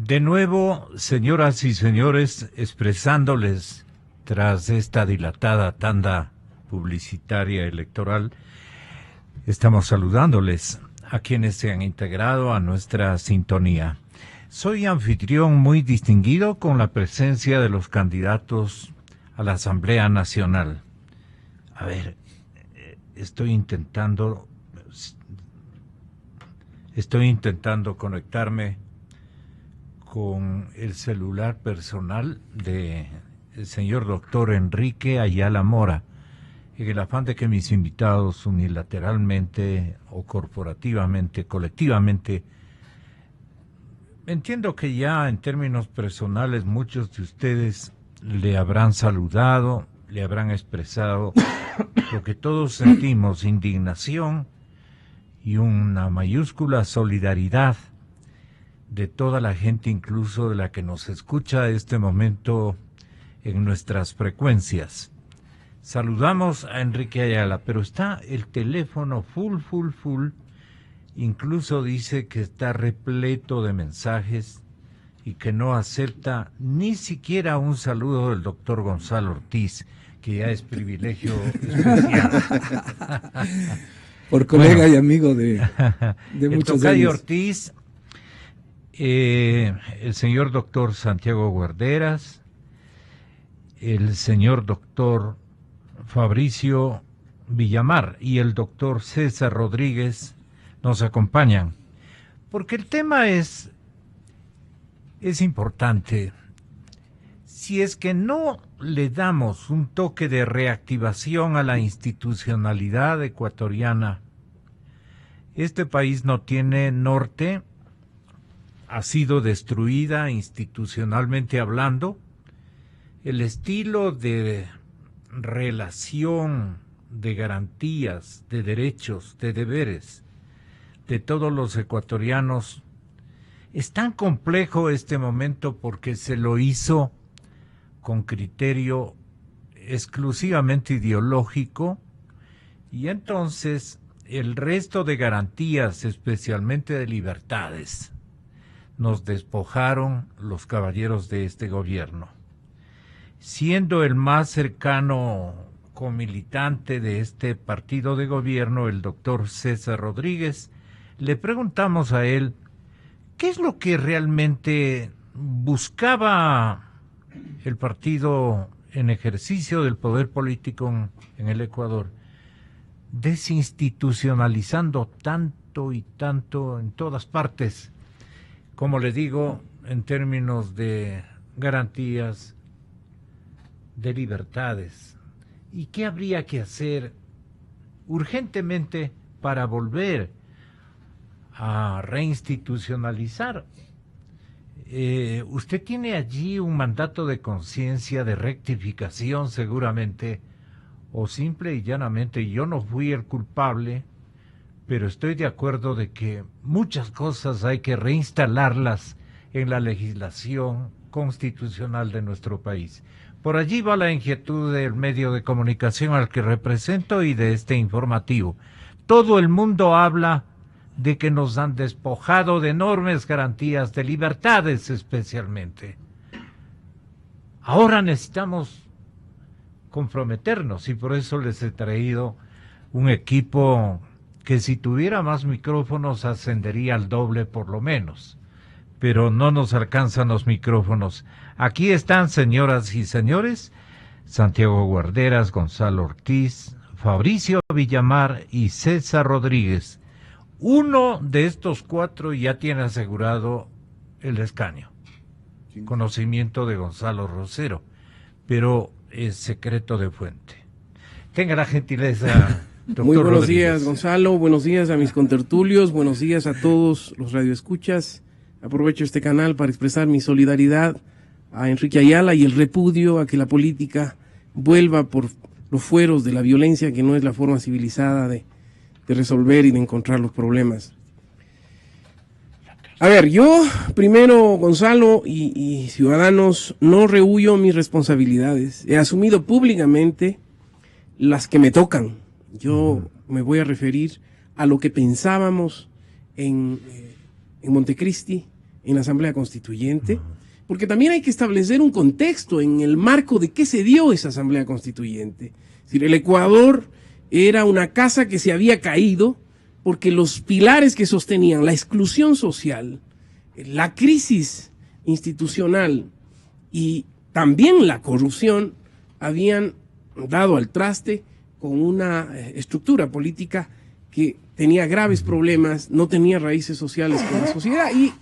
De nuevo, señoras y señores, expresándoles tras esta dilatada tanda publicitaria electoral, estamos saludándoles a quienes se han integrado a nuestra sintonía. Soy anfitrión muy distinguido con la presencia de los candidatos a la Asamblea Nacional. A ver, estoy intentando conectarme con el celular personal del señor doctor Enrique Ayala Mora, en el afán de que mis invitados unilateralmente o corporativamente, colectivamente, entiendo que ya en términos personales muchos de ustedes le habrán saludado, le habrán expresado lo que todos sentimos, indignación y una mayúscula solidaridad de toda la gente, incluso de la que nos escucha a este momento en nuestras frecuencias. Saludamos a Enrique Ayala, pero está el teléfono full. Incluso dice que está repleto de mensajes y que no acepta ni siquiera un saludo del doctor Gonzalo Ortiz, que ya es privilegio especial. Por colega y amigo de muchos el tocayo años. Ortiz, el señor doctor Santiago Guarderas, el señor doctor Fabricio Villamar y el doctor César Rodríguez nos acompañan, porque el tema es importante. Si es que no le damos un toque de reactivación a la institucionalidad ecuatoriana, este país no tiene norte, ha sido destruida institucionalmente hablando, el estilo de relación, de garantías, de derechos, de deberes de todos los ecuatorianos es tan complejo este momento porque se lo hizo con criterio exclusivamente ideológico, y entonces el resto de garantías, especialmente de libertades, nos despojaron los caballeros de este gobierno. Siendo el más cercano comilitante de este partido de gobierno, el doctor César Rodríguez, le preguntamos a él qué es lo que realmente buscaba el partido en ejercicio del poder político en el Ecuador, desinstitucionalizando tanto y tanto en todas partes, como le digo, en términos de garantías, de libertades. ¿Y qué habría que hacer urgentemente para volver a reinstitucionalizar? Usted tiene allí un mandato de conciencia, de rectificación seguramente, o simple y llanamente yo no fui el culpable, pero estoy de acuerdo de que muchas cosas hay que reinstalarlas en la legislación constitucional de nuestro país. Por allí va la inquietud del medio de comunicación al que represento y de este informativo. Todo el mundo habla de que nos han despojado de enormes garantías, de libertades especialmente. Ahora necesitamos comprometernos y por eso les he traído un equipo que si tuviera más micrófonos ascendería al doble por lo menos, pero no nos alcanzan los micrófonos. Aquí están, señoras y señores, Santiago Guarderas, Gonzalo Ortiz, Fabricio Villamar y César Rodríguez. Uno de estos cuatro ya tiene asegurado el escaño. Conocimiento de Gonzalo Rosero, pero es secreto de fuente. Tenga la gentileza, doctor Muy buenos Rodríguez. días, Gonzalo. Buenos días a mis contertulios. Buenos días a todos los radioescuchas. Aprovecho este canal para expresar mi solidaridad a Enrique Ayala y el repudio a que la política vuelva por los fueros de la violencia, que no es la forma civilizada de resolver y de encontrar los problemas. A ver, yo primero, Gonzalo y ciudadanos, no rehuyo mis responsabilidades. He asumido públicamente las que me tocan. Yo me voy a referir a lo que pensábamos en Montecristi, en la Asamblea Constituyente, porque también hay que establecer un contexto en el marco de qué se dio esa Asamblea Constituyente. Es decir, el Ecuador era una casa que se había caído porque los pilares que sostenían la exclusión social, la crisis institucional y también la corrupción habían dado al traste con una estructura política que tenía graves problemas, no tenía raíces sociales con la sociedad. Y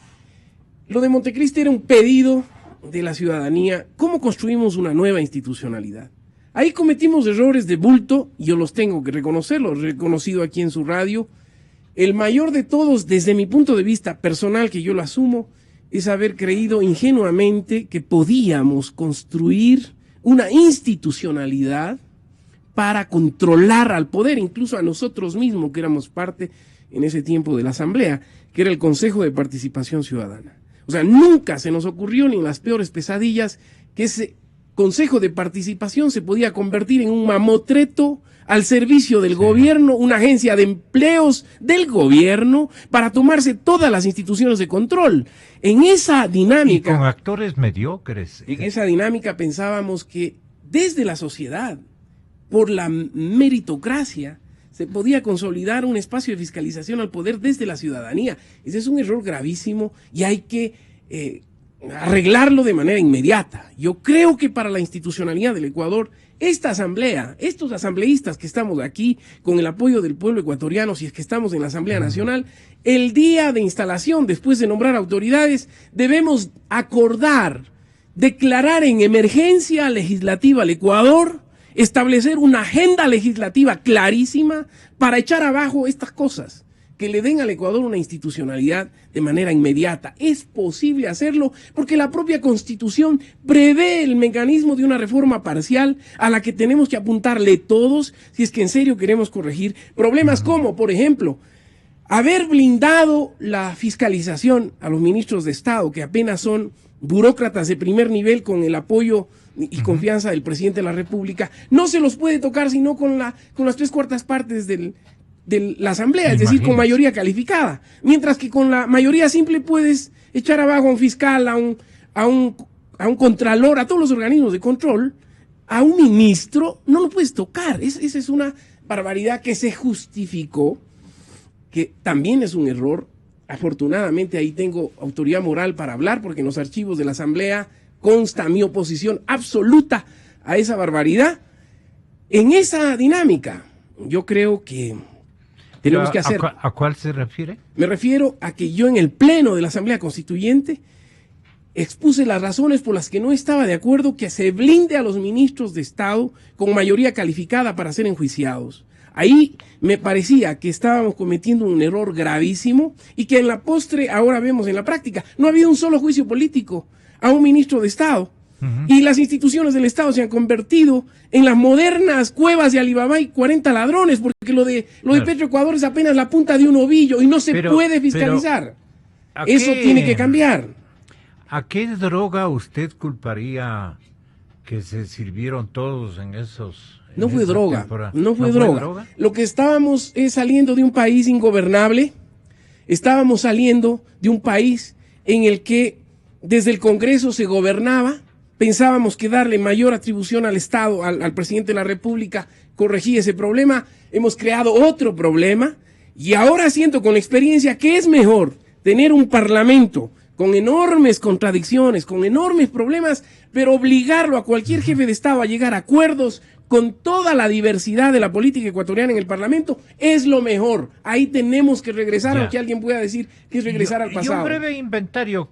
lo de Montecristi era un pedido de la ciudadanía, ¿cómo construimos una nueva institucionalidad? Ahí cometimos errores de bulto, yo los tengo que reconocer, los he reconocido aquí en su radio. El mayor de todos, desde mi punto de vista personal, que yo lo asumo, es haber creído ingenuamente que podíamos construir una institucionalidad para controlar al poder, incluso a nosotros mismos, que éramos parte en ese tiempo de la Asamblea, que era el Consejo de Participación Ciudadana. O sea, nunca se nos ocurrió, ni en las peores pesadillas, que ese Consejo de Participación se podía convertir en un mamotreto al servicio del gobierno, una agencia de empleos del gobierno para tomarse todas las instituciones de control. En esa dinámica... Y con actores mediocres. En esa dinámica pensábamos que desde la sociedad, por la meritocracia, se podía consolidar un espacio de fiscalización al poder desde la ciudadanía. Ese es un error gravísimo y hay que arreglarlo de manera inmediata. Yo creo que para la institucionalidad del Ecuador, esta asamblea, estos asambleístas que estamos aquí con el apoyo del pueblo ecuatoriano, si es que estamos en la Asamblea Nacional, el día de instalación, después de nombrar autoridades, debemos acordar, declarar en emergencia legislativa al Ecuador, establecer una agenda legislativa clarísima para echar abajo estas cosas, que le den al Ecuador una institucionalidad de manera inmediata. Es posible hacerlo porque la propia Constitución prevé el mecanismo de una reforma parcial a la que tenemos que apuntarle todos si es que en serio queremos corregir problemas como, por ejemplo, haber blindado la fiscalización a los ministros de Estado, que apenas son burócratas de primer nivel con el apoyo y confianza del presidente de la República. No se los puede tocar sino con las 3/4 partes de la Asamblea, es decir, con mayoría calificada. Mientras que con la mayoría simple puedes echar abajo a un fiscal, a un contralor, a todos los organismos de control. A un ministro no lo puedes tocar. Esa es una barbaridad que se justificó, que también es un error. Afortunadamente ahí tengo autoridad moral para hablar, porque en los archivos de la Asamblea consta mi oposición absoluta a esa barbaridad. En esa dinámica, yo creo que tenemos que hacer... ¿A cuál se refiere? Me refiero a que yo en el pleno de la Asamblea Constituyente expuse las razones por las que no estaba de acuerdo que se blinde a los ministros de Estado con mayoría calificada para ser enjuiciados. Ahí me parecía que estábamos cometiendo un error gravísimo y que en la postre, ahora vemos en la práctica, no ha habido un solo juicio político a un ministro de Estado. Y las instituciones del Estado se han convertido en las modernas cuevas de Alibaba y 40 ladrones, porque lo de Petroecuador es apenas la punta de un ovillo y no se puede fiscalizar. Eso tiene que cambiar. ¿A qué droga usted culparía que se sirvieron todos en esos... No fue droga, no fue droga. Lo que estábamos es saliendo de un país ingobernable, estábamos saliendo de un país en el que desde el Congreso se gobernaba, pensábamos que darle mayor atribución al Estado, al presidente de la República, corregía ese problema. Hemos creado otro problema y ahora siento con experiencia que es mejor tener un parlamento con enormes contradicciones, con enormes problemas, pero obligarlo a cualquier jefe de Estado a llegar a acuerdos con toda la diversidad de la política ecuatoriana en el Parlamento es lo mejor. Ahí tenemos que regresar, aunque alguien pueda decir que es regresar al pasado. Y un breve inventario,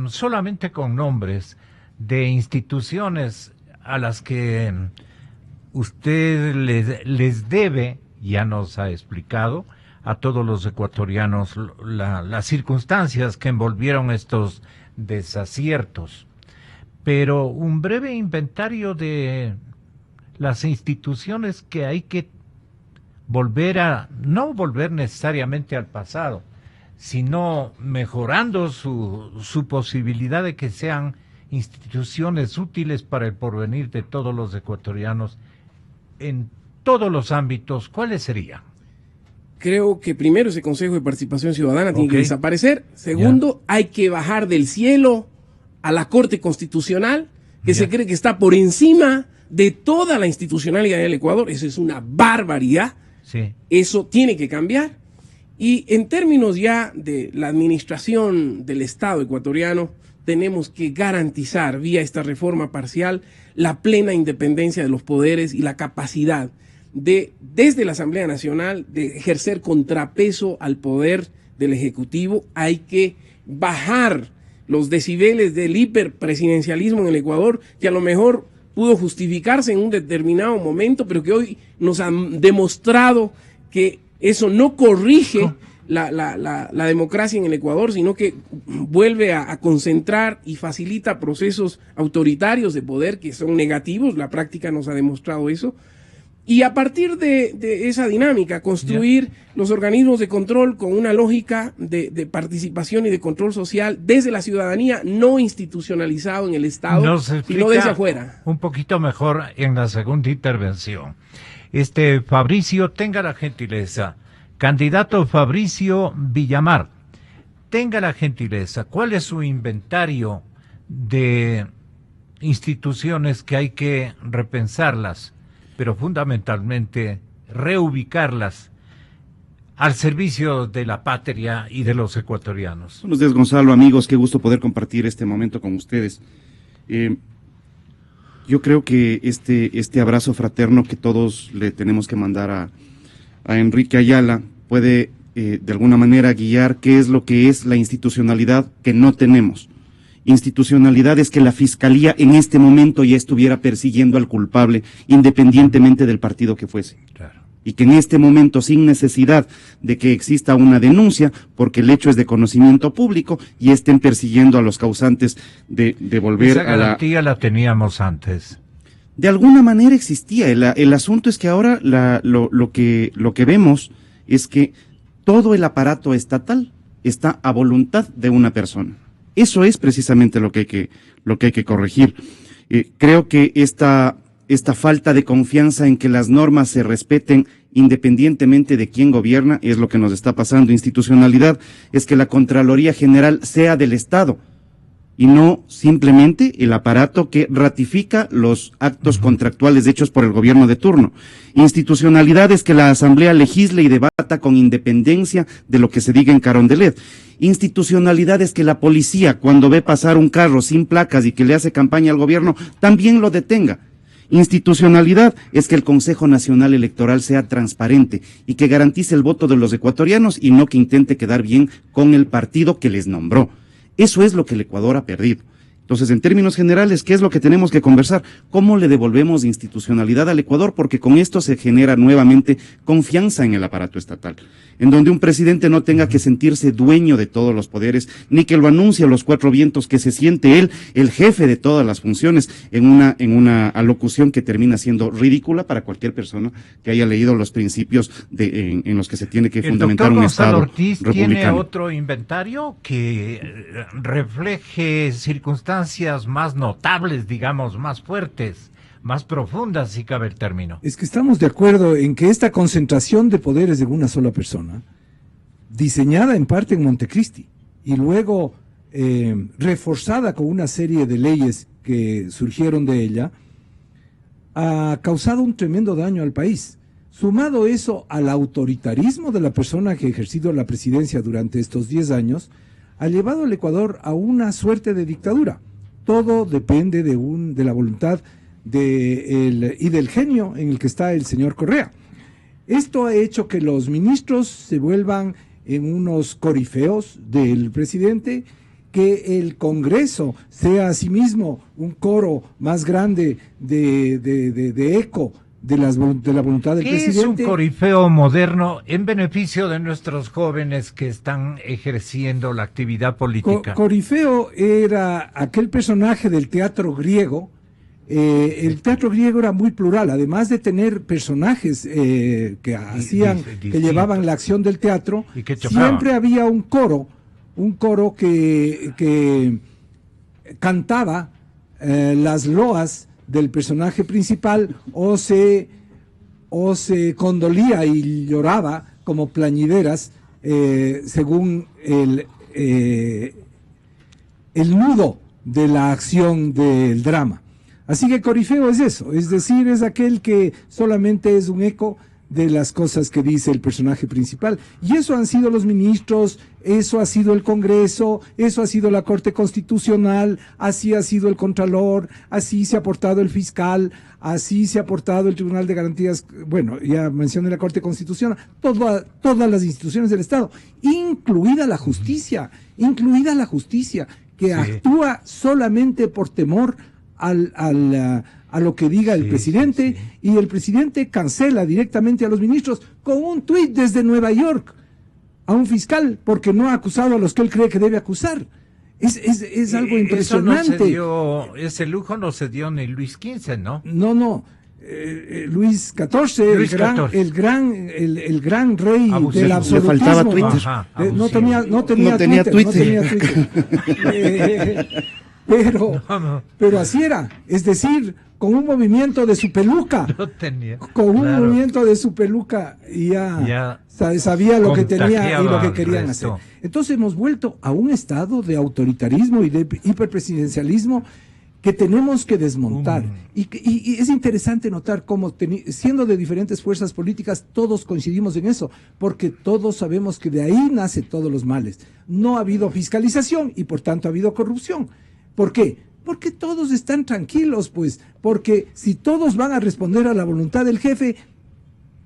solamente con nombres, de instituciones a las que usted les debe, ya nos ha explicado, a todos los ecuatorianos las circunstancias que envolvieron estos desaciertos. Pero un breve inventario de las instituciones que hay que no volver necesariamente al pasado, sino mejorando su posibilidad de que sean instituciones útiles para el porvenir de todos los ecuatorianos en todos los ámbitos. ¿Cuáles serían? Creo que primero ese Consejo de Participación Ciudadana tiene que desaparecer. Segundo, hay que bajar del cielo a la Corte Constitucional, que se cree que está por encima de toda la institucionalidad del Ecuador. Eso es una barbaridad. Sí. Eso tiene que cambiar. Y en términos ya de la administración del Estado ecuatoriano, tenemos que garantizar vía esta reforma parcial la plena independencia de los poderes y la capacidad de, desde la Asamblea Nacional, de ejercer contrapeso al poder del Ejecutivo. Hay que bajar los decibeles del hiperpresidencialismo en el Ecuador, que a lo mejor pudo justificarse en un determinado momento, pero que hoy nos han demostrado que eso no corrige la democracia en el Ecuador, sino que vuelve a concentrar y facilita procesos autoritarios de poder que son negativos. La práctica nos ha demostrado eso. Y a partir de esa dinámica, construir los organismos de control con una lógica de participación y de control social desde la ciudadanía, no institucionalizado en el Estado, sino desde afuera. Un poquito mejor en la segunda intervención. Fabricio, tenga la gentileza. Candidato Fabricio Villamar, tenga la gentileza. ¿Cuál es su inventario de instituciones que hay que repensarlas, pero fundamentalmente reubicarlas al servicio de la patria y de los ecuatorianos? Buenos días, Gonzalo, amigos, qué gusto poder compartir este momento con ustedes. Yo creo que este abrazo fraterno que todos le tenemos que mandar a Enrique Ayala puede de alguna manera guiar qué es lo que es la institucionalidad que no tenemos. Institucionalidad es que la Fiscalía en este momento ya estuviera persiguiendo al culpable independientemente del partido que fuese. Claro. Y que en este momento, sin necesidad de que exista una denuncia, porque el hecho es de conocimiento público, y estén persiguiendo a los causantes de volver a la... Esa garantía la teníamos antes. De alguna manera existía. El asunto es que ahora lo que vemos es que todo el aparato estatal está a voluntad de una persona. Eso es precisamente lo que hay que corregir. Creo que esta falta de confianza en que las normas se respeten independientemente de quién gobierna es lo que nos está pasando. Institucionalidad es que la Contraloría General sea del Estado y no simplemente el aparato que ratifica los actos contractuales hechos por el gobierno de turno. Institucionalidad es que la Asamblea legisle y debata con independencia de lo que se diga en Carondelet. Institucionalidad es que la policía, cuando ve pasar un carro sin placas y que le hace campaña al gobierno, también lo detenga. Institucionalidad es que el Consejo Nacional Electoral sea transparente y que garantice el voto de los ecuatorianos y no que intente quedar bien con el partido que les nombró. Eso es lo que el Ecuador ha perdido. Entonces, en términos generales, ¿qué es lo que tenemos que conversar? ¿Cómo le devolvemos institucionalidad al Ecuador? Porque con esto se genera nuevamente confianza en el aparato estatal, en donde un presidente no tenga que sentirse dueño de todos los poderes, ni que lo anuncie a los cuatro vientos, que se siente él el jefe de todas las funciones, en una alocución que termina siendo ridícula para cualquier persona que haya leído los principios en los que se tiene que fundamentar un Estado Ortiz republicano. ¿Tiene otro inventario que refleje circunstancias más notables, digamos, más fuertes, más profundas, si cabe el término? Es que estamos de acuerdo en que esta concentración de poderes de una sola persona, diseñada en parte en Montecristi y luego reforzada con una serie de leyes que surgieron de ella, ha causado un tremendo daño al país. Sumado eso al autoritarismo de la persona que ha ejercido la presidencia durante estos 10 años, ha llevado al Ecuador a una suerte de dictadura. Todo depende de la voluntad y del genio en el que está el señor Correa. Esto ha hecho que los ministros se vuelvan en unos corifeos del presidente, que el Congreso sea asimismo un coro más grande de eco de la voluntad del presidente. ¿Qué es un corifeo moderno en beneficio de nuestros jóvenes que están ejerciendo la actividad política? Corifeo era aquel personaje del teatro griego. El teatro griego era muy plural, además de tener personajes que llevaban la acción del teatro, siempre había un coro que cantaba las loas del personaje principal o se condolía y lloraba como plañideras según el nudo de la acción del drama. Así que corifeo es eso, es decir, es aquel que solamente es un eco de las cosas que dice el personaje principal. Y eso han sido los ministros, eso ha sido el Congreso, eso ha sido la Corte Constitucional, así ha sido el Contralor, así se ha portado el fiscal, así se ha portado el Tribunal de Garantías, bueno, ya mencioné la Corte Constitucional, todas las instituciones del Estado, incluida la justicia, que sí actúa solamente por temor a lo que diga el presidente, y el presidente cancela directamente a los ministros con un tuit desde Nueva York a un fiscal porque no ha acusado a los que él cree que debe acusar. Es algo impresionante. Ese lujo no se dio ni Luis XV, ¿no? No. Luis XIV, el gran rey del absolutismo. Le faltaba Twitter. No tenía Twitter. Pero así era, es decir, con un movimiento de su peluca, movimiento de su peluca, y ya sabía lo que tenía y lo que querían hacer. Entonces hemos vuelto a un estado de autoritarismo y de hiperpresidencialismo que tenemos que desmontar. Y es interesante notar cómo, siendo de diferentes fuerzas políticas, todos coincidimos en eso, porque todos sabemos que de ahí nacen todos los males. No ha habido fiscalización y por tanto ha habido corrupción. ¿Por qué? Porque todos están tranquilos, pues, porque si todos van a responder a la voluntad del jefe,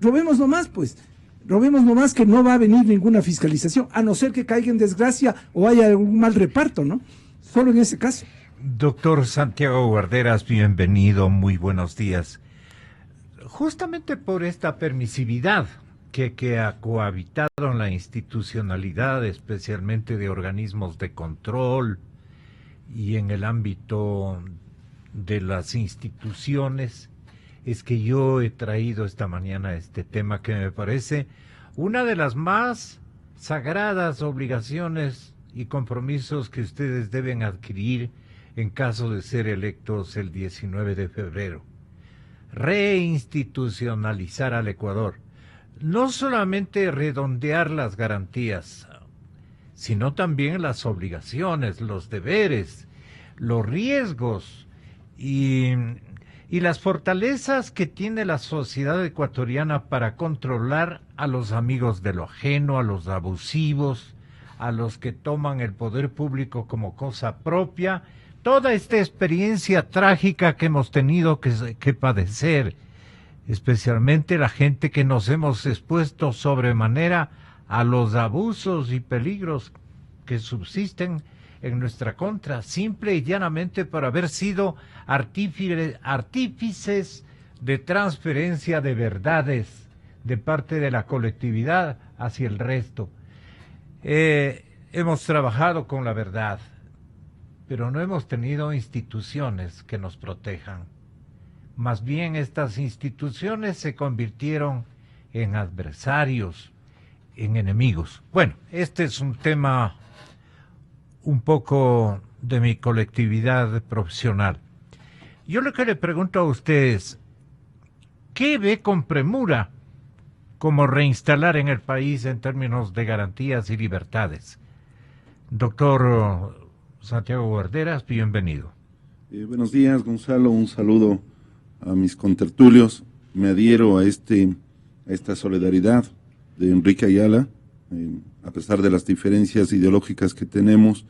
robemos nomás que no va a venir ninguna fiscalización, a no ser que caiga en desgracia o haya algún mal reparto, ¿no? Solo en ese caso. Doctor Santiago Guarderas, bienvenido, muy buenos días. Justamente por esta permisividad que ha cohabitado en la institucionalidad, especialmente de organismos de control, y en el ámbito de las instituciones, es que yo he traído esta mañana este tema que me parece una de las más sagradas obligaciones y compromisos que ustedes deben adquirir en caso de ser electos el 19 de febrero. Reinstitucionalizar al Ecuador. No solamente redondear las garantías, sino también las obligaciones, los deberes, los riesgos y las fortalezas que tiene la sociedad ecuatoriana para controlar a los amigos de lo ajeno, a los abusivos, a los que toman el poder público como cosa propia. Toda esta experiencia trágica que hemos tenido que padecer, especialmente la gente que nos hemos expuesto sobremanera a los abusos y peligros que subsisten en nuestra contra, simple y llanamente por haber sido artífices de transferencia de verdades de parte de la colectividad hacia el resto. Hemos trabajado con la verdad, pero no hemos tenido instituciones que nos protejan. Más bien estas instituciones se convirtieron en adversarios, en enemigos. Bueno, este es un tema un poco de mi colectividad profesional. Yo lo que le pregunto a ustedes, ¿qué ve con premura como reinstalar en el país en términos de garantías y libertades? Doctor Santiago Guarderas, bienvenido. Buenos días, Gonzalo, un saludo a mis contertulios. Me adhiero a esta solidaridad de Enrique Ayala, a pesar de las diferencias ideológicas que tenemos.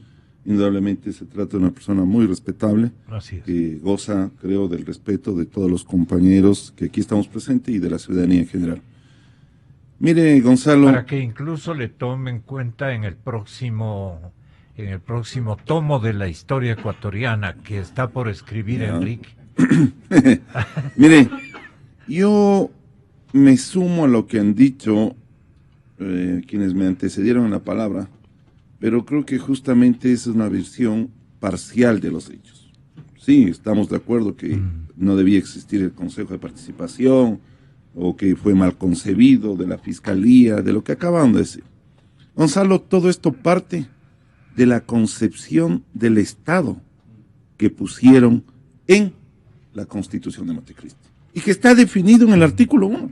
Indudablemente se trata de una persona muy respetable, que goza, creo, del respeto de todos los compañeros que aquí estamos presentes y de la ciudadanía en general. Mire, Gonzalo... Para que incluso le tome en cuenta en el próximo tomo de la historia ecuatoriana que está por escribir Enrique. Mire, yo me sumo a lo que han dicho quienes me antecedieron en la palabra, pero creo que justamente esa es una visión parcial de los hechos. Sí, estamos de acuerdo que no debía existir el Consejo de Participación, o que fue mal concebido de la Fiscalía, de lo que acababan de decir. Gonzalo, todo esto parte de la concepción del Estado que pusieron en la Constitución de Montecristi, y que está definido en el artículo 1.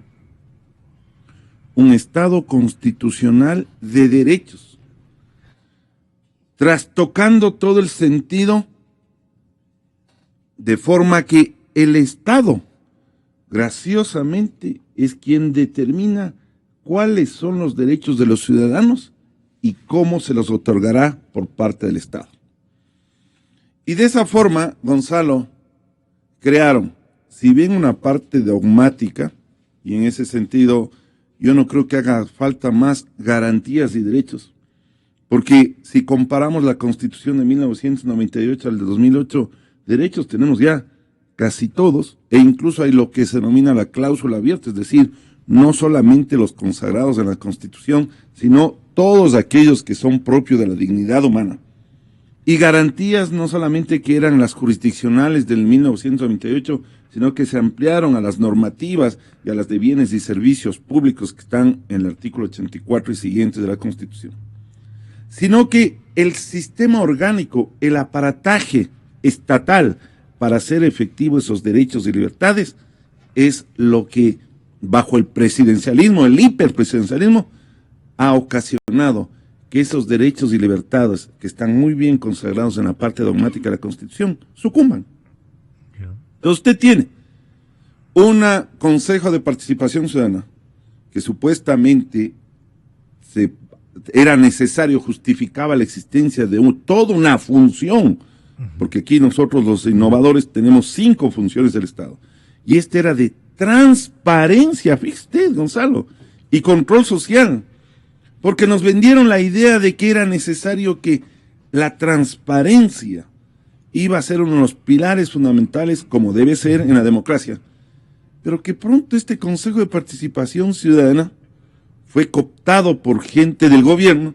un Estado constitucional de derechos, trastocando todo el sentido, de forma que el Estado, graciosamente, es quien determina cuáles son los derechos de los ciudadanos y cómo se los otorgará por parte del Estado. Y de esa forma, Gonzalo, crearon, si bien una parte dogmática, y en ese sentido yo no creo que haga falta más garantías y derechos, porque si comparamos la Constitución de 1998 al de 2008, derechos tenemos ya casi todos, e incluso hay lo que se denomina la cláusula abierta, es decir, no solamente los consagrados en la Constitución, sino todos aquellos que son propios de la dignidad humana. Y garantías no solamente que eran las jurisdiccionales del 1998, sino que se ampliaron a las normativas y a las de bienes y servicios públicos que están en el artículo 84 y siguientes de la Constitución. Sino que el sistema orgánico, el aparataje estatal para hacer efectivo esos derechos y libertades, es lo que, bajo el presidencialismo, el hiperpresidencialismo, ha ocasionado que esos derechos y libertades, que están muy bien consagrados en la parte dogmática de la Constitución, sucumban. Entonces usted tiene un Consejo de Participación Ciudadana que supuestamente era necesario, justificaba la existencia de toda una función, porque aquí nosotros los innovadores tenemos 5 funciones del Estado, y este era de transparencia, fíjese usted, Gonzalo, y control social, porque nos vendieron la idea de que era necesario que la transparencia iba a ser uno de los pilares fundamentales, como debe ser en la democracia, pero que pronto este Consejo de Participación Ciudadana fue cooptado por gente del gobierno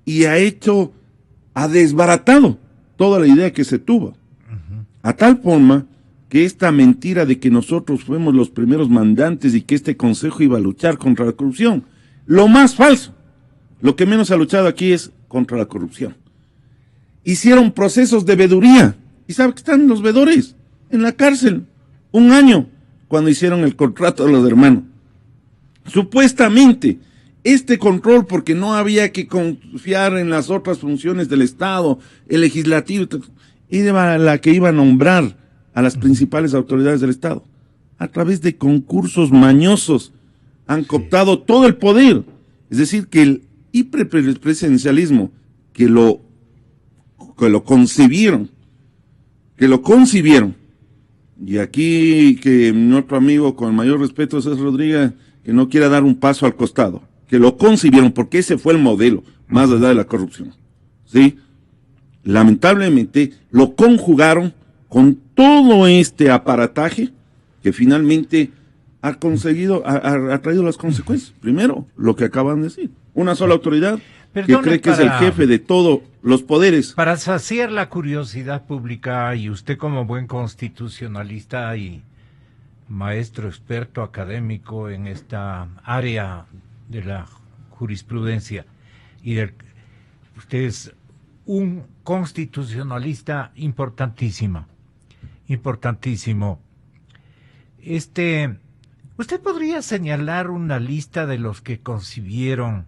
y ha desbaratado toda la idea que se tuvo, a tal forma que esta mentira de que nosotros fuimos los primeros mandantes y que este consejo iba a luchar contra la corrupción, lo más falso, lo que menos ha luchado aquí es contra la corrupción. Hicieron procesos de veeduría, y ¿sabe que están los veedores? En la cárcel, 1 año, cuando hicieron el contrato de los hermanos. Supuestamente, este control, porque no había que confiar en las otras funciones del Estado, el legislativo, era la que iba a nombrar a las principales autoridades del Estado. A través de concursos mañosos han cooptado todo el poder. Es decir, que el hiperpresidencialismo que lo concibieron, y aquí que nuestro amigo con el mayor respeto César Rodríguez, que no quiera dar un paso al costado, que lo concibieron, porque ese fue el modelo, más allá de la corrupción, ¿sí? Lamentablemente lo conjugaron con todo este aparataje que finalmente ha traído las consecuencias. Primero, lo que acaban de decir, una sola autoridad que cree que es el jefe de todos los poderes. Para saciar la curiosidad pública, y usted como buen constitucionalista y maestro experto académico en esta área de la jurisprudencia, usted es un constitucionalista importantísimo. ¿Usted podría señalar una lista de los que concibieron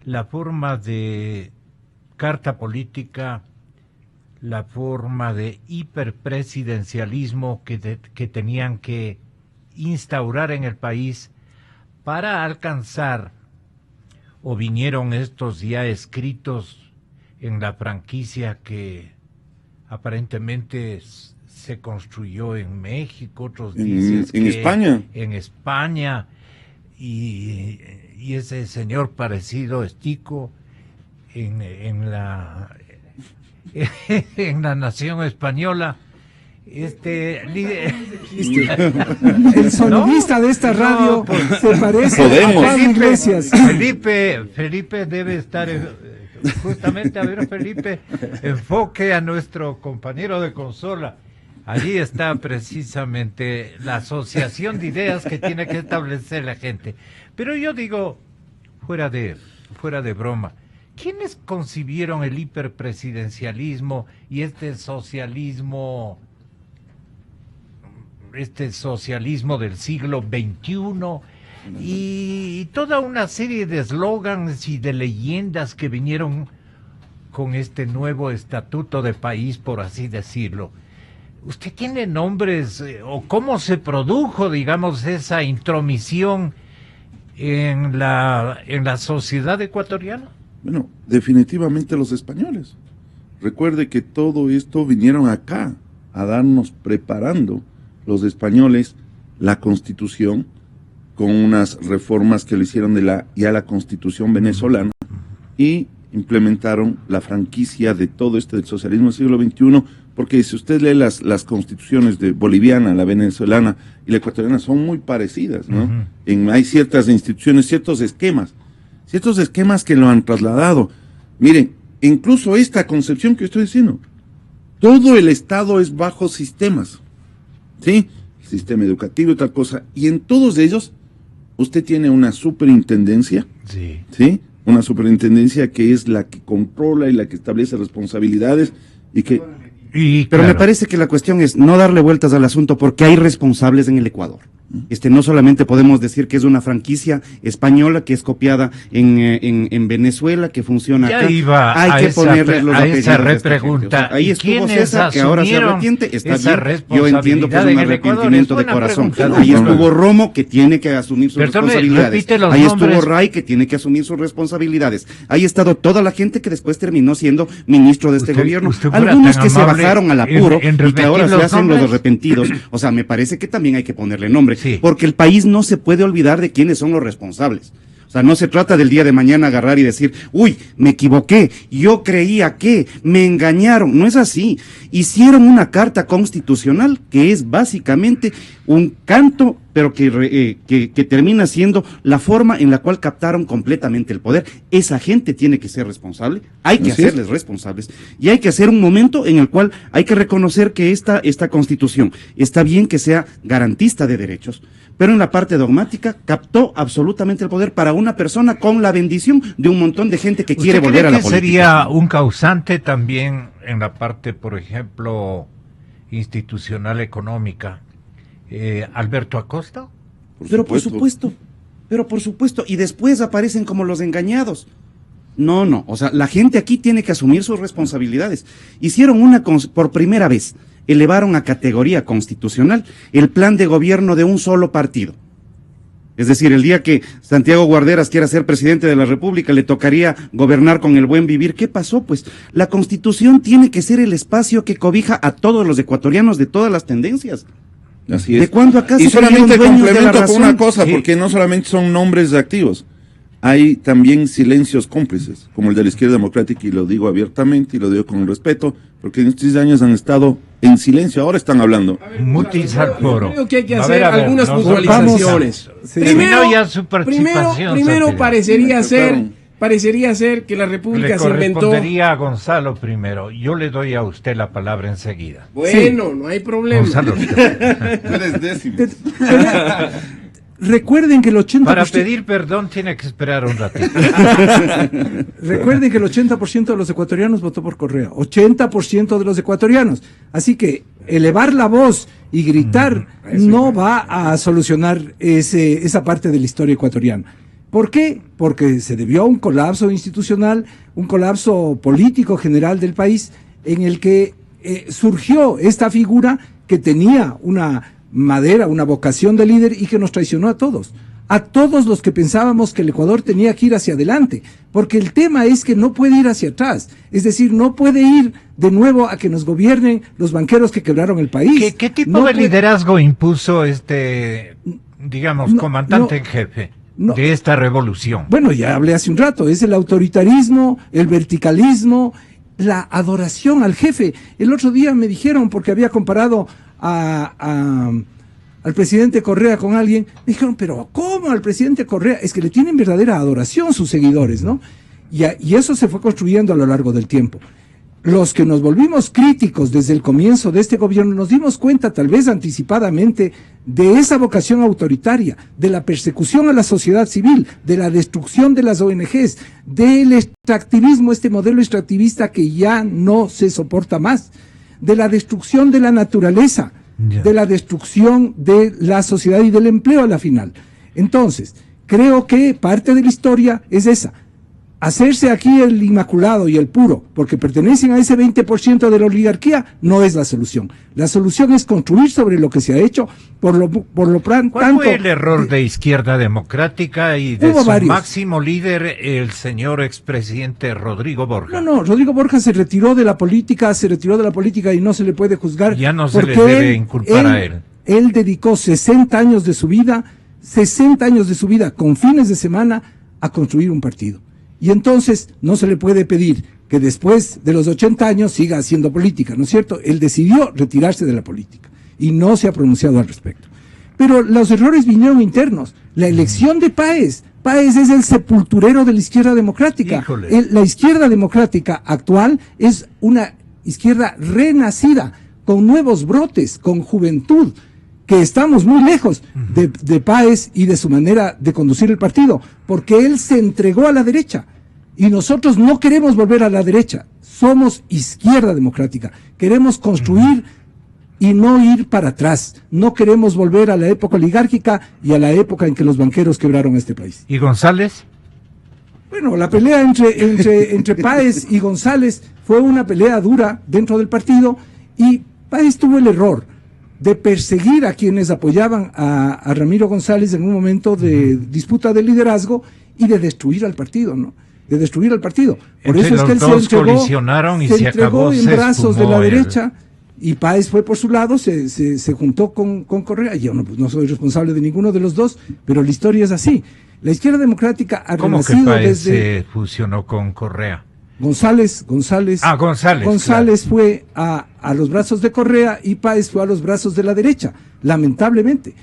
la forma de carta política, la forma de hiperpresidencialismo que tenían que instaurar en el país para alcanzar, o vinieron estos ya escritos en la franquicia que aparentemente se construyó en México, otros dicen en España. En España, y ese señor parecido Estico en la nación española, el sonidista de esta radio se parece a Pablo Iglesias. Felipe debe estar justamente, a ver, Felipe, enfoque a nuestro compañero de consola. Allí está precisamente la asociación de ideas que tiene que establecer la gente. Pero yo digo, fuera de broma, ¿quiénes concibieron el hiperpresidencialismo y este socialismo del siglo XXI, y toda una serie de eslogans y de leyendas que vinieron con este nuevo estatuto de país, por así decirlo. ¿Usted tiene nombres o cómo se produjo, digamos, esa intromisión en la sociedad ecuatoriana? Bueno, definitivamente los españoles. Recuerde que todo esto vinieron acá a darnos preparando los españoles la Constitución con unas reformas que le hicieron de la Constitución venezolana y implementaron la franquicia de todo del socialismo del siglo XXI, porque si usted lee las constituciones de boliviana, la venezolana y la ecuatoriana son muy parecidas, ¿no? Hay ciertas instituciones, ciertos esquemas que lo han trasladado. Miren, incluso esta concepción que estoy diciendo, todo el Estado es bajo sistemas, ¿sí? El sistema educativo y tal cosa, y en todos ellos usted tiene una superintendencia, ¿sí? Una superintendencia que es la que controla y la que establece responsabilidades y que... Pero me parece que la cuestión es no darle vueltas al asunto porque hay responsables en el Ecuador. No solamente podemos decir que es una franquicia española que es copiada en Venezuela, que funciona ya acá. Hay que ponerle los apellidos a esa repregunta. O sea, ahí estuvo César, que ahora se arrepiente, está bien. Yo entiendo que es un arrepentimiento de corazón. Ahí estuvo Romo, que tiene que asumir sus responsabilidades. Ahí estuvo Ray, que tiene que asumir sus responsabilidades. Ahí ha estado toda la gente que después terminó siendo ministro de este gobierno. Algunos que se bajaron al apuro y que ahora se hacen los arrepentidos. O sea, me parece que también hay que ponerle nombre. Sí. Porque el país no se puede olvidar de quiénes son los responsables. O sea, no se trata del día de mañana agarrar y decir, uy, me equivoqué, yo creía que, me engañaron. No es así. Hicieron una carta constitucional que es básicamente un canto, pero que termina siendo la forma en la cual captaron completamente el poder. Esa gente tiene que ser responsable, hay que hacerles responsables, y hay que hacer un momento en el cual hay que reconocer que esta constitución está bien que sea garantista de derechos, pero en la parte dogmática captó absolutamente el poder para una persona con la bendición de un montón de gente que quiere volver a la política. ¿Sería un causante también en la parte, por ejemplo, institucional económica, Alberto Acosta? Por supuesto, y después aparecen como los engañados. No, o sea, la gente aquí tiene que asumir sus responsabilidades. Hicieron por primera vez, elevaron a categoría constitucional el plan de gobierno de un solo partido. Es decir, el día que Santiago Guarderas quiera ser presidente de la República, le tocaría gobernar con el buen vivir. ¿Qué pasó? Pues la Constitución tiene que ser el espacio que cobija a todos los ecuatorianos de todas las tendencias. Así es. ¿De cuándo acá y solamente complemento con una cosa, sí, porque no solamente son nombres activos, hay también silencios cómplices, como el de la izquierda democrática, y lo digo abiertamente y lo digo con respeto, porque en estos años han estado en silencio, ahora están hablando. Mutis al foro. Creo que hay que hacer algunas puntualizaciones. Primero parecería ser que la República se inventó... Le correspondería a Gonzalo primero. Yo le doy a usted la palabra enseguida. Bueno, no hay problema. Gonzalo, Eres décimo. Recuerden que el 80%... Para pedir perdón tiene que esperar un ratito. Recuerden que el 80% de los ecuatorianos votó por Correa. 80% de los ecuatorianos. Así que elevar la voz y gritar no va a solucionar esa parte de la historia ecuatoriana. ¿Por qué? Porque se debió a un colapso institucional, un colapso político general del país, en el que surgió esta figura que tenía una vocación de líder y que nos traicionó a todos los que pensábamos que el Ecuador tenía que ir hacia adelante, porque el tema es que no puede ir hacia atrás, es decir, no puede ir de nuevo a que nos gobiernen los banqueros que quebraron el país. ¿Qué tipo de liderazgo impuso comandante en jefe de esta revolución? Bueno, ya hablé hace un rato, es el autoritarismo, el verticalismo, la adoración al jefe. El otro día me dijeron, porque había comparado al presidente Correa con alguien, me dijeron, pero ¿cómo al presidente Correa? Es que le tienen verdadera adoración sus seguidores, ¿no? Y eso se fue construyendo a lo largo del tiempo. Los que nos volvimos críticos desde el comienzo de este gobierno nos dimos cuenta, tal vez anticipadamente, de esa vocación autoritaria, de la persecución a la sociedad civil, de la destrucción de las ONGs, del extractivismo, este modelo extractivista que ya no se soporta más, de la destrucción de la naturaleza, de la destrucción de la sociedad y del empleo a la final. Entonces, creo que parte de la historia es esa. Hacerse aquí el inmaculado y el puro, porque pertenecen a ese 20% de la oligarquía, no es la solución. La solución es construir sobre lo que se ha hecho, ¿Cuál fue el error de Izquierda Democrática y de su máximo líder, el señor expresidente Rodrigo Borja? No, Rodrigo Borja se retiró de la política y no se le puede juzgar. Ya no se le debe inculpar a él. Él dedicó 60 años de su vida con fines de semana a construir un partido. Y entonces no se le puede pedir que después de los 80 años siga haciendo política, ¿no es cierto? Él decidió retirarse de la política y no se ha pronunciado al respecto. Pero los errores vinieron internos. La elección de Páez es el sepulturero de la izquierda democrática. La izquierda democrática actual es una izquierda renacida, con nuevos brotes, con juventud, que estamos muy lejos de Páez y de su manera de conducir el partido, porque él se entregó a la derecha, y nosotros no queremos volver a la derecha, somos izquierda democrática, queremos construir y no ir para atrás, no queremos volver a la época oligárquica y a la época en que los banqueros quebraron este país. ¿Y González? Bueno, la pelea entre Páez y González fue una pelea dura dentro del partido, y Páez tuvo el error de perseguir a quienes apoyaban a Ramiro González en un momento de disputa de liderazgo y de destruir al partido, ¿no? De destruir al partido. Por eso es que él se entregó en brazos de la derecha, y Páez fue por su lado, se juntó con Correa. Yo no soy responsable de ninguno de los dos, pero la historia es así. La izquierda democrática ha renacido. ¿Cómo que Páez se fusionó con Correa? González claro. Fue a los brazos de Correa y Páez fue a los brazos de la derecha, lamentablemente.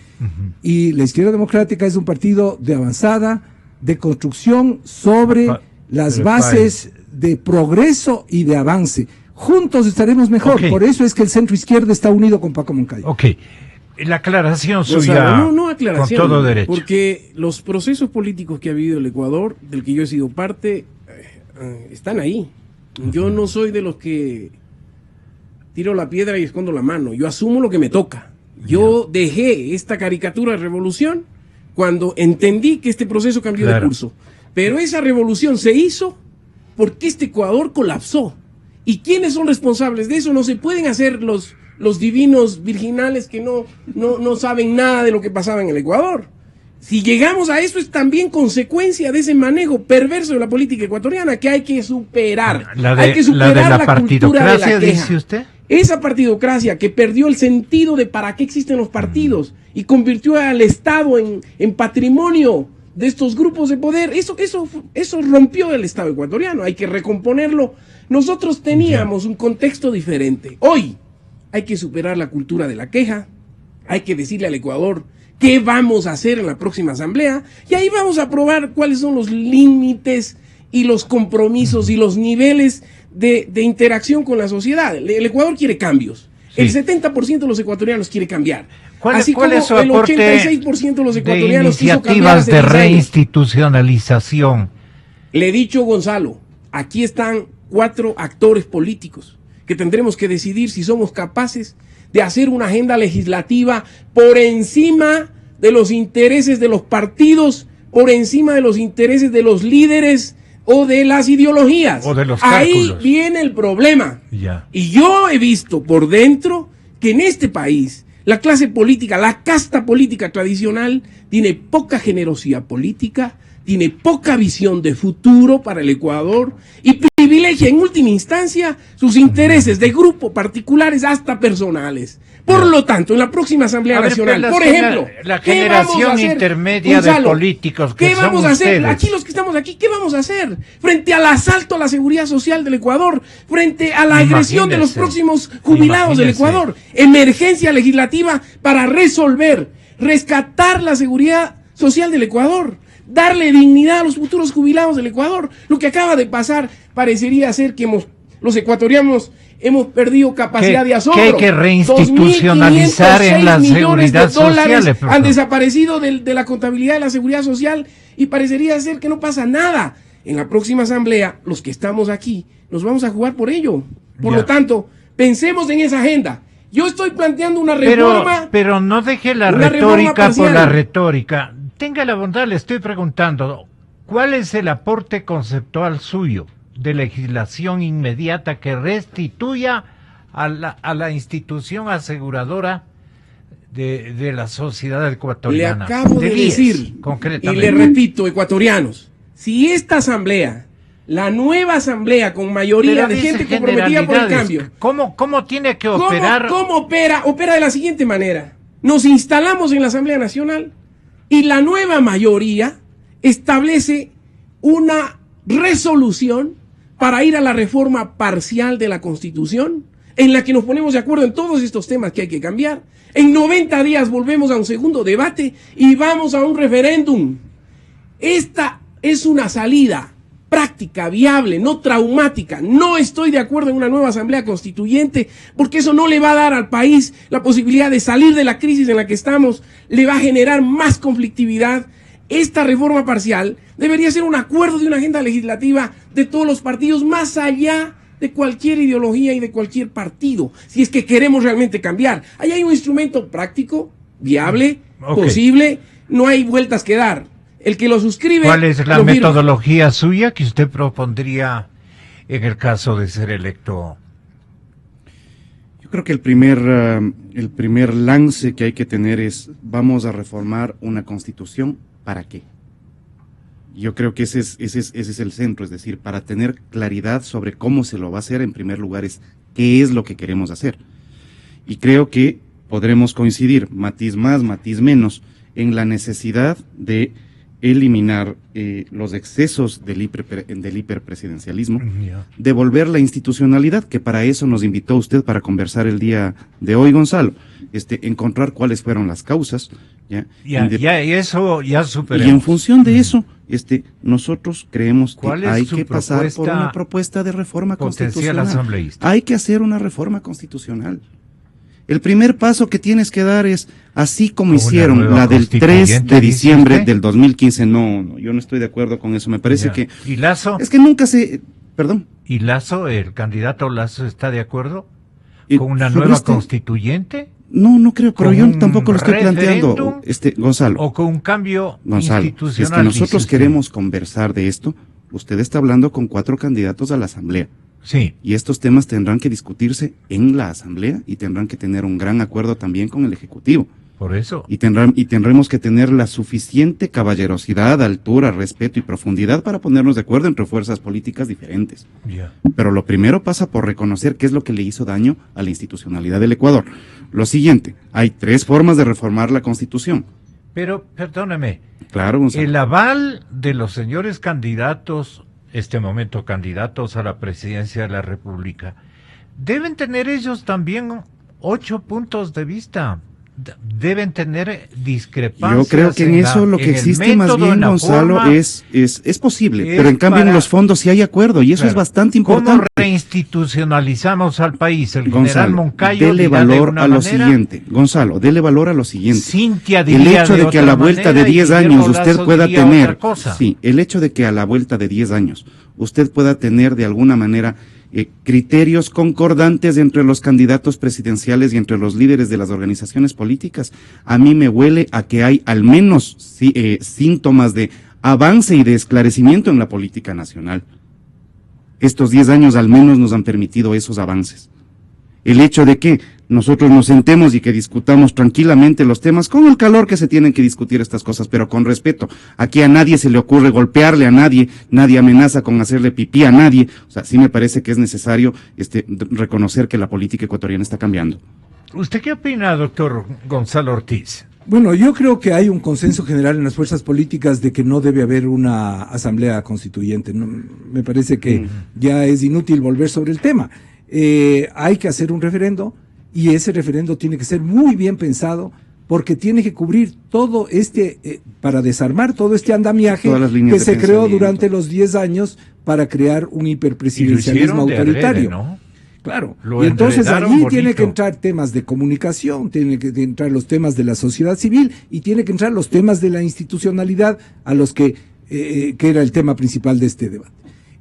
Y la izquierda democrática es un partido de avanzada, de construcción sobre las bases de progreso y de avance. Juntos estaremos mejor. Por eso es que el centro izquierda está unido con Paco Moncayo. La aclaración suya, no aclaración, con todo derecho. Porque los procesos políticos que ha habido en el Ecuador, del que yo he sido parte, están ahí. Yo no soy de los que tiro la piedra y escondo la mano. Yo asumo lo que me toca. Yo dejé esta caricatura de revolución cuando entendí que este proceso cambió de curso. Pero esa revolución se hizo porque este Ecuador colapsó. ¿Y quiénes son responsables de eso? No se pueden hacer los divinos virginales que no saben nada de lo que pasaba en el Ecuador. Si llegamos a eso, es también consecuencia de ese manejo perverso de la política ecuatoriana que hay que superar. Hay que superar la partidocracia, dice usted. Esa partidocracia que perdió el sentido de para qué existen los partidos y convirtió al Estado en patrimonio de estos grupos de poder. Eso rompió el Estado ecuatoriano. Hay que recomponerlo. Nosotros teníamos un contexto diferente. Hoy hay que superar la cultura de la queja. Hay que decirle al Ecuador qué vamos a hacer en la próxima asamblea, y ahí vamos a probar cuáles son los límites y los compromisos y los niveles de interacción con la sociedad. El Ecuador quiere cambios. El 70% de los ecuatorianos quiere cambiar. ¿Cuál es su el 86% de los ecuatorianos quiso cambiar hace 10 años? De reinstitucionalización. Le he dicho, Gonzalo, aquí están 4 actores políticos que tendremos que decidir si somos capaces de hacer una agenda legislativa por encima de los intereses de los partidos, por encima de los intereses de los líderes o de las ideologías. O de los Ahí viene el problema. Y yo he visto por dentro que en este país la clase política, la casta política tradicional, tiene poca generosidad política, tiene poca visión de futuro para el Ecuador y privilegia en última instancia sus intereses de grupo particulares hasta personales. Por lo tanto, en la próxima Asamblea Nacional, por ejemplo, la generación intermedia de políticos que ¿qué vamos son a hacer? ustedes? Aquí los que estamos aquí, ¿qué vamos a hacer? Frente al asalto a la seguridad social del Ecuador, frente a la agresión de los próximos jubilados del Ecuador, emergencia legislativa para resolver, rescatar la seguridad social del Ecuador, darle dignidad a los futuros jubilados del Ecuador. Lo que acaba de pasar parecería ser que los ecuatorianos hemos perdido capacidad de asombro. Que hay que reinstitucionalizar en la seguridad social. Han desaparecido de la contabilidad de la seguridad social y parecería ser que no pasa nada. En la próxima asamblea, los que estamos aquí, nos vamos a jugar por ello. Por lo tanto, pensemos en esa agenda. Yo estoy planteando una reforma. Pero no deje la retórica por la retórica. tenga la bondad, le estoy preguntando, ¿cuál es el aporte conceptual suyo de legislación inmediata que restituya a la institución aseguradora de la sociedad ecuatoriana? Le acabo de decir, y le repito, ecuatorianos, si esta asamblea, la nueva asamblea con mayoría de gente comprometida por el cambio, ¿Cómo tiene que operar? ¿Cómo opera? Opera de la siguiente manera. Nos instalamos en la Asamblea Nacional y la nueva mayoría establece una resolución para ir a la reforma parcial de la Constitución, en la que nos ponemos de acuerdo en todos estos temas que hay que cambiar. En 90 días volvemos a un segundo debate y vamos a un referéndum. Esta es una salida práctica, viable, no traumática. No estoy de acuerdo en una nueva asamblea constituyente, porque eso no le va a dar al país la posibilidad de salir de la crisis en la que estamos, le va a generar más conflictividad. Esta reforma parcial debería ser un acuerdo de una agenda legislativa de todos los partidos, más allá de cualquier ideología y de cualquier partido, si es que queremos realmente cambiar. Ahí hay un instrumento práctico, viable, posible, no hay vueltas que dar. El que lo suscribe... ¿Cuál es la metodología suya que usted propondría en el caso de ser electo? Yo creo que el primer lance que hay que tener es, vamos a reformar una constitución, ¿para qué? Yo creo que ese es el centro, es decir, para tener claridad sobre cómo se lo va a hacer, en primer lugar es qué es lo que queremos hacer. Y creo que podremos coincidir, matiz más, matiz menos, en la necesidad de eliminar los excesos del hiperpresidencialismo, devolver la institucionalidad, que para eso nos invitó usted para conversar el día de hoy, Gonzalo, encontrar cuáles fueron las causas. Y eso ya superemos. Y en función de eso, nosotros creemos que hay que pasar por una propuesta de reforma constitucional. Hay que hacer una reforma constitucional. El primer paso que tienes que dar es, así como hicieron la del 3 de diciembre del 2015, no, yo no estoy de acuerdo con eso, me parece que... ¿Y Lazo? Es que nunca se... Perdón. ¿Y Lazo, el candidato Lazo, está de acuerdo con una nueva constituyente? No creo, pero yo tampoco lo estoy planteando, Gonzalo. ¿O con un cambio institucional? Si es que nosotros queremos conversar de esto, usted está hablando con 4 candidatos a la Asamblea. Sí. Y estos temas tendrán que discutirse en la Asamblea y tendrán que tener un gran acuerdo también con el Ejecutivo. Por eso. Y tendremos que tener la suficiente caballerosidad, altura, respeto y profundidad para ponernos de acuerdo entre fuerzas políticas diferentes. Pero lo primero pasa por reconocer qué es lo que le hizo daño a la institucionalidad del Ecuador. Lo siguiente, hay 3 formas de reformar la Constitución. Pero, perdóneme. Claro, Gonzalo. El aval de los señores candidatos, candidatos a la presidencia de la República, deben tener ellos también 8 puntos de vista. Deben tener discrepancias. Yo creo que en eso lo que existe más bien, Gonzalo, es posible, pero en cambio en los fondos sí hay acuerdo y eso es bastante importante. ¿Cómo reinstitucionalizamos al país? El general Moncayo dele valor a lo siguiente. Gonzalo, dele valor a lo siguiente. Cintia el hecho de que a la vuelta de 10 años usted pueda tener, el hecho de que a la vuelta de 10 años usted pueda tener de alguna manera criterios concordantes entre los candidatos presidenciales y entre los líderes de las organizaciones políticas, a mí me huele a que hay al menos síntomas de avance y de esclarecimiento en la política nacional. Estos 10 años al menos nos han permitido esos avances. El hecho de que nosotros nos sentemos y que discutamos tranquilamente los temas con el calor que se tienen que discutir estas cosas, pero con respeto. Aquí a nadie se le ocurre golpearle a nadie, nadie amenaza con hacerle pipí a nadie. O sea, sí me parece que es necesario reconocer que la política ecuatoriana está cambiando. ¿Usted qué opina, doctor Gonzalo Ortiz? Bueno, yo creo que hay un consenso general en las fuerzas políticas de que no debe haber una asamblea constituyente. No, me parece que ya es inútil volver sobre el tema. Hay que hacer un referendo y ese referendo tiene que ser muy bien pensado porque tiene que cubrir todo para desarmar todo este andamiaje que se creó durante los 10 años para crear un hiperpresidencialismo autoritario. ¿No? Claro, y entonces allí tiene que entrar temas de comunicación, tiene que entrar los temas de la sociedad civil y tiene que entrar los temas de la institucionalidad a los que era el tema principal de este debate.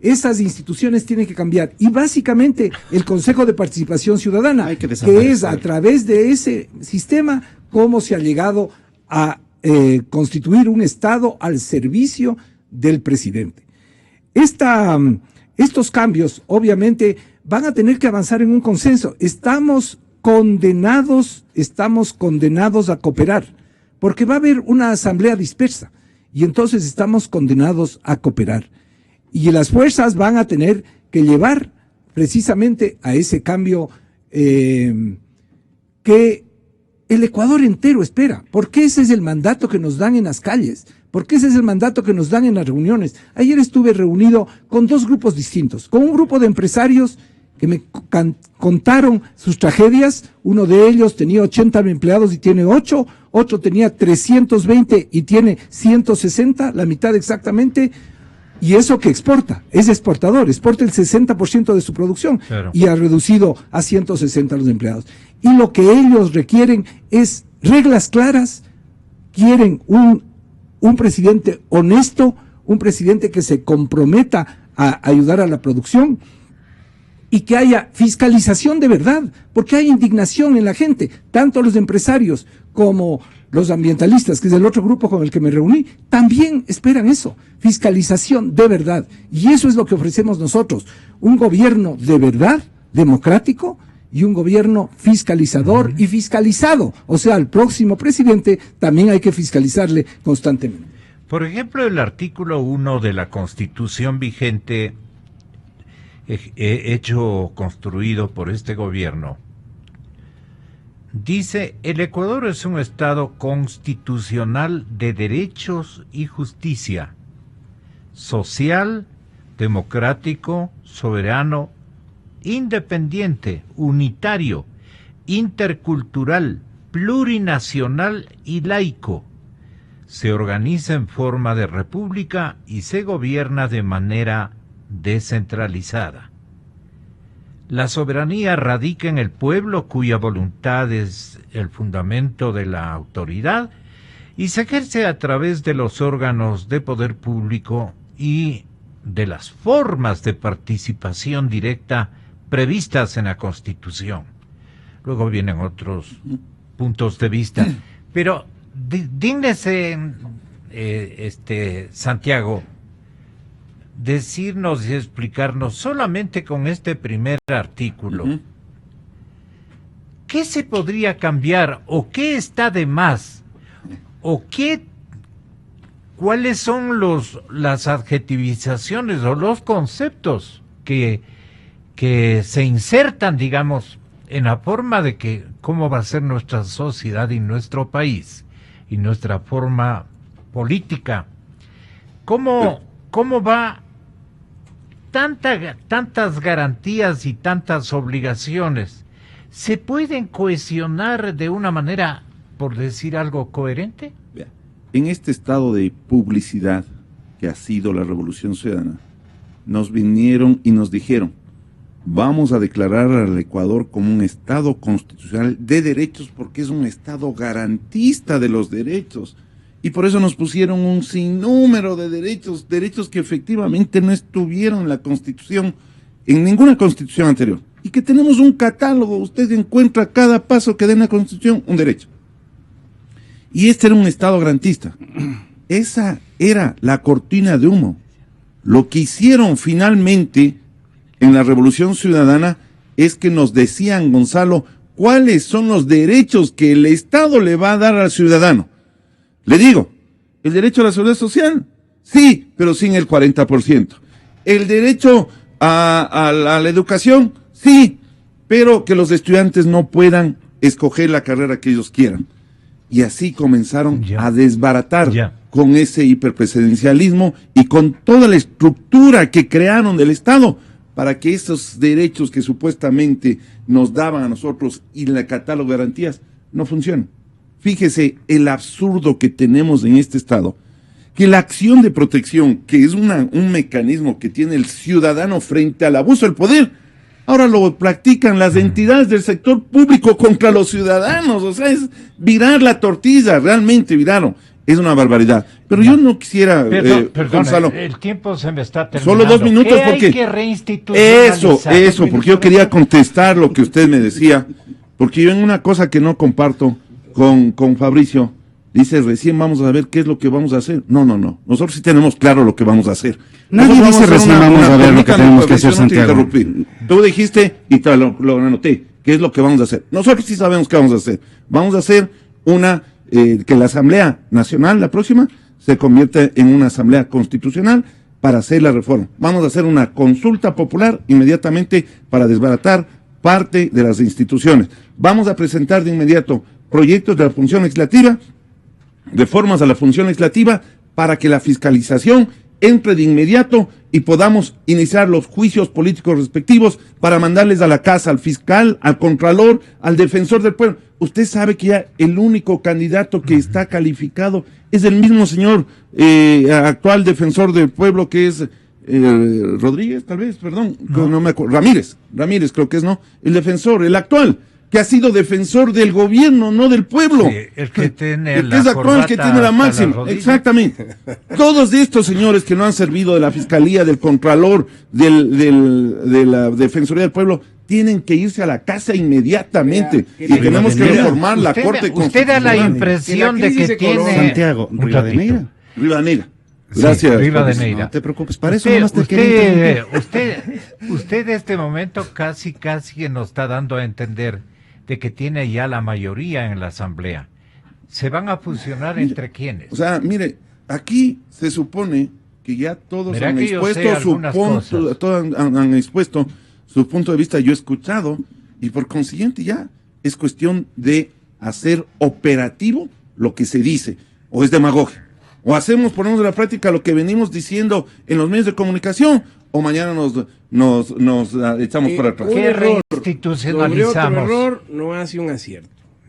Esas instituciones tienen que cambiar y básicamente el Consejo de Participación Ciudadana, que es a través de ese sistema cómo se ha llegado a constituir un Estado al servicio del presidente. Estos cambios, obviamente, van a tener que avanzar en un consenso. Estamos condenados a cooperar, porque va a haber una asamblea dispersa, y entonces estamos condenados a cooperar. Y las fuerzas van a tener que llevar precisamente a ese cambio que el Ecuador entero espera, porque ese es el mandato que nos dan en las calles, porque ese es el mandato que nos dan en las reuniones. Ayer estuve reunido con dos grupos distintos, con un grupo de empresarios que me contaron sus tragedias. Uno de ellos tenía 80 empleados y tiene 8, otro tenía 320 y tiene 160, la mitad exactamente. Y eso que exporta, es exportador, exporta el 60% de su producción, claro, y ha reducido a 160 los empleados. Y lo que ellos requieren es reglas claras, quieren un presidente honesto, un presidente que se comprometa a ayudar a la producción y que haya fiscalización de verdad, porque hay indignación en la gente, tanto los empresarios como los ambientalistas, que es el otro grupo con el que me reuní, también esperan eso, fiscalización de verdad. Y eso es lo que ofrecemos nosotros, un gobierno de verdad, democrático, y un gobierno fiscalizador y fiscalizado. O sea, al próximo presidente también hay que fiscalizarle constantemente. Por ejemplo, el artículo 1 de la Constitución vigente, construido por este gobierno, dice: el Ecuador es un Estado constitucional de derechos y justicia, social, democrático, soberano, independiente, unitario, intercultural, plurinacional y laico. Se organiza en forma de república y se gobierna de manera descentralizada. La soberanía radica en el pueblo, cuya voluntad es el fundamento de la autoridad, y se ejerce a través de los órganos de poder público y de las formas de participación directa previstas en la Constitución. Luego vienen otros puntos de vista, pero dígnese, Santiago, decirnos y explicarnos solamente con este primer artículo, ¿qué se podría cambiar o qué está de más o cuáles son las adjetivizaciones o los conceptos que se insertan, digamos, en la forma de que cómo va a ser nuestra sociedad y nuestro país y nuestra forma política? ¿Cómo va tantas garantías y tantas obligaciones? ¿Se pueden cohesionar de una manera, por decir algo, coherente? En este estado de publicidad que ha sido la Revolución Ciudadana, nos vinieron y nos dijeron: vamos a declarar al Ecuador como un Estado constitucional de derechos porque es un Estado garantista de los derechos. Y por eso nos pusieron un sinnúmero de derechos que efectivamente no estuvieron en la Constitución, en ninguna Constitución anterior. Y que tenemos un catálogo, usted encuentra cada paso que da en la Constitución un derecho. Y este era un Estado garantista. Esa era la cortina de humo. Lo que hicieron finalmente en la Revolución Ciudadana es que nos decían, Gonzalo, cuáles son los derechos que el Estado le va a dar al ciudadano. Le digo, el derecho a la seguridad social, sí, pero sin el 40%. El derecho a la educación, sí, pero que los estudiantes no puedan escoger la carrera que ellos quieran. Y así comenzaron a desbaratar con ese hiperpresidencialismo y con toda la estructura que crearon del Estado para que esos derechos que supuestamente nos daban a nosotros y en el catálogo de garantías no funcionen. Fíjese el absurdo que tenemos en este Estado, que la acción de protección, que es un mecanismo que tiene el ciudadano frente al abuso del poder, ahora lo practican las entidades del sector público contra los ciudadanos. O sea, es virar la tortilla, realmente viraron. Es una barbaridad. Pero yo no quisiera, Gonzalo, el tiempo se me está terminando. Solo 2 minutos porque... hay que reinstitucionalizar. Eso, porque yo quería contestar lo que usted me decía, porque yo en una cosa que no comparto con Fabricio, dice recién vamos a ver qué es lo que vamos a hacer. No. Nosotros sí tenemos claro lo que vamos a hacer. Nadie Nosotros dice vamos a hacer recién vamos a ver lo que permítame, tenemos que hacer, profesor, no te Santiago. interrumpí. Tú dijiste, y te lo anoté, qué es lo que vamos a hacer. Nosotros sí sabemos qué vamos a hacer. Vamos a hacer que la Asamblea Nacional, la próxima, se convierta en una Asamblea Constitucional para hacer la reforma. Vamos a hacer una consulta popular inmediatamente para desbaratar parte de las instituciones. Vamos a presentar de inmediato proyectos de la función legislativa, reformas a la función legislativa, para que la fiscalización entre de inmediato y podamos iniciar los juicios políticos respectivos para mandarles a la casa al fiscal, al contralor, al defensor del pueblo. Usted sabe que ya el único candidato que está calificado es el mismo señor actual defensor del pueblo, que es Rodríguez, tal vez, perdón, no me acuerdo, Ramírez creo que es, ¿no? El defensor, el actual, que ha sido defensor del gobierno, no del pueblo. Sí, el que tiene el que es actual, el que tiene la máxima. Exactamente. Todos estos señores que no han servido de la fiscalía, del contralor, de la defensoría del pueblo, tienen que irse a la casa inmediatamente. Y tenemos que reformar la Corte Constitucional. Usted da la impresión de que tiene... Santiago, Rivadeneira. Gracias. Rivadeneira. No te preocupes, para eso nomás te quería interrumpir. Usted en este momento casi nos está dando a entender de que tiene ya la mayoría en la Asamblea. ¿Se van a fusionar entre quiénes? O sea, mire, aquí se supone que ya todos Verá han que yo expuesto sé su algunas punto, cosas. todos han expuesto su punto de vista. Yo he escuchado y por consiguiente ya es cuestión de hacer operativo lo que se dice, o es demagogia. O ponemos en la práctica lo que venimos diciendo en los medios de comunicación, o mañana nos echamos para atrás. ¿Qué Sobre reinstitucionalizamos? otro error no hace un acierto.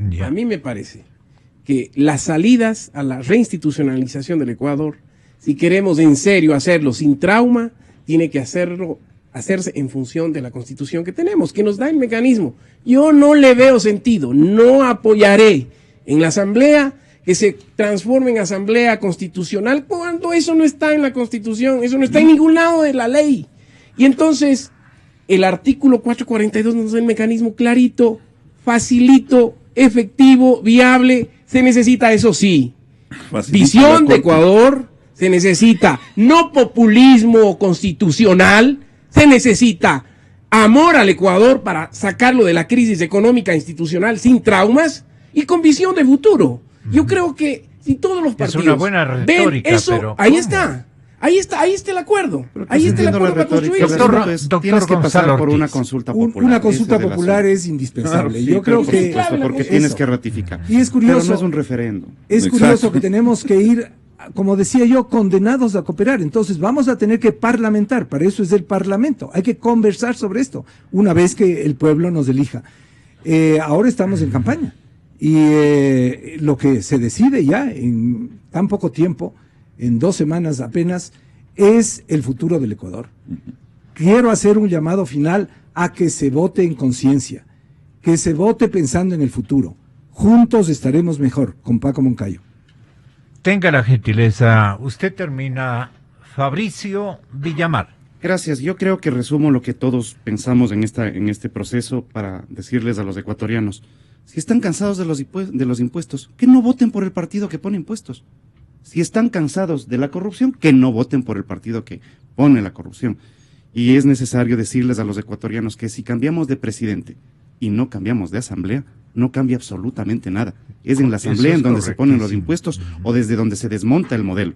Ya. A mí me parece que las salidas a la reinstitucionalización del Ecuador, si queremos en serio hacerlo sin trauma, tiene que hacerse en función de la Constitución que tenemos, que nos da el mecanismo. Yo no le veo sentido, no apoyaré en la Asamblea que se transforme en Asamblea Constitucional cuando eso no está en la Constitución, eso no está en ningún lado de la ley. Y entonces, el artículo 442 nos da el mecanismo clarito, facilito, efectivo, viable. Se necesita, eso sí, visión de Ecuador, se necesita no populismo constitucional, se necesita amor al Ecuador para sacarlo de la crisis económica institucional sin traumas y con visión de futuro. Yo creo que si todos los partidos Es una buena retórica, ven eso, pero ahí ¿cómo? está. Ahí está el acuerdo. Pero Ahí está el entiendo la acuerdo para retórica, construir. Doctor- pues, doctor tienes que pasar Gonzalo por una Ortiz. consulta popular. Una consulta Ese es el popular asunto. es indispensable. Claro, sí, Yo creo Por que supuesto, porque eso. tienes que ratificar. Y es curioso. Pero no es un referéndum. Es Exacto. curioso que tenemos que ir, como decía yo, condenados a cooperar. Entonces vamos a tener que parlamentar. Para eso es el Parlamento. Hay que conversar sobre esto una vez que el pueblo nos elija. Ahora estamos en campaña. Y lo que se decide ya en tan poco tiempo, en 2 semanas apenas, es el futuro del Ecuador. Quiero hacer un llamado final a que se vote en conciencia, que se vote pensando en el futuro. Juntos estaremos mejor, con Paco Moncayo. Tenga la gentileza, usted termina, Fabricio Villamar. Gracias. Yo creo que resumo lo que todos pensamos en este proceso para decirles a los ecuatorianos. Si están cansados de los impuestos, que no voten por el partido que pone impuestos. Si están cansados de la corrupción, que no voten por el partido que pone la corrupción. Y es necesario decirles a los ecuatorianos que si cambiamos de presidente y no cambiamos de asamblea, no cambia absolutamente nada. Es en la asamblea en donde se ponen los impuestos o desde donde se desmonta el modelo.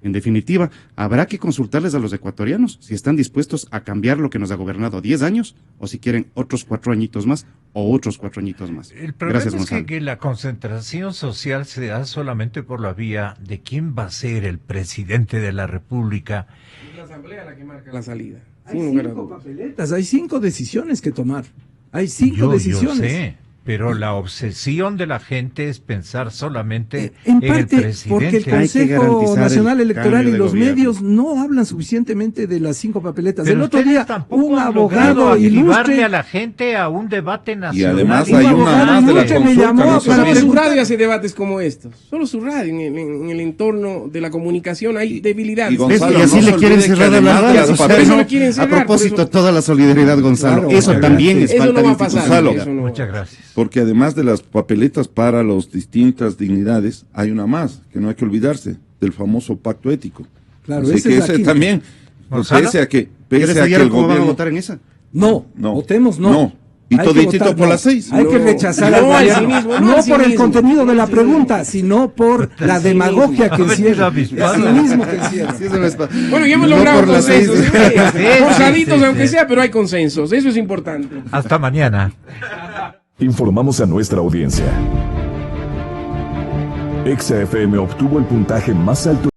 En definitiva, habrá que consultarles a los ecuatorianos si están dispuestos a cambiar lo que nos ha gobernado 10 años o si quieren otros 4 añitos más o otros 4 años más. El problema Gracias, es Gonzalo. que la concentración social se da solamente por la vía de quién va a ser el presidente de la República. Es la Asamblea la que marca la salida. Hay Sin lugar a 5 dudas. papeletas, hay 5 decisiones que tomar. Hay 5 Yo decisiones. sé, pero la obsesión de la gente es pensar solamente En en el parte porque el presidente. Hay que Consejo garantizar Nacional el Electoral cambio y de los gobierno. medios no hablan suficientemente de las 5 papeletas. Pero El otro ustedes día tampoco un han logrado abogado activarle ilustre, a la gente a un debate nacional. además hay una más de la consulta, me llamó no se para Solo olviden. su preguntar- radio hace debates como estos. Solo su radio. En el entorno de la comunicación hay debilidades. y Gonzalo, Y así no le se quieren olvide que cerrar además las de radios. las o sea, Por eso no, me quieren cerrar, a propósito, por eso- toda la solidaridad, Gonzalo. Claro, eso muchas también gracias. es Eso falta no de va a pasar. institucionalidad. Eso no va a Muchas pasar. gracias. porque además de las papeletas para las distintas dignidades, hay una más, que no hay que olvidarse, del famoso pacto ético. Claro, Así ese que es ese aquí. también, ¿Gonzalo? pese a que ¿Quieres el estudiar cómo van a gobierno... votar en esa? No, No. votemos no. No. Y Hay que toditito votar por no. las 6. Hay que rechazar al No al gobierno. cinismo, no No al por el cinismo. contenido de la No al cinismo. pregunta, sino por la demagogia que Ha venido encierra. El avispado. cinismo que encierra. Sí, eso no es Bueno, ya hemos No logrado por las consensos. 6. Forzaditos, sí, aunque sí. sea, pero hay consensos. Eso es importante. Hasta mañana. Informamos a nuestra audiencia. Exa FM obtuvo el puntaje más alto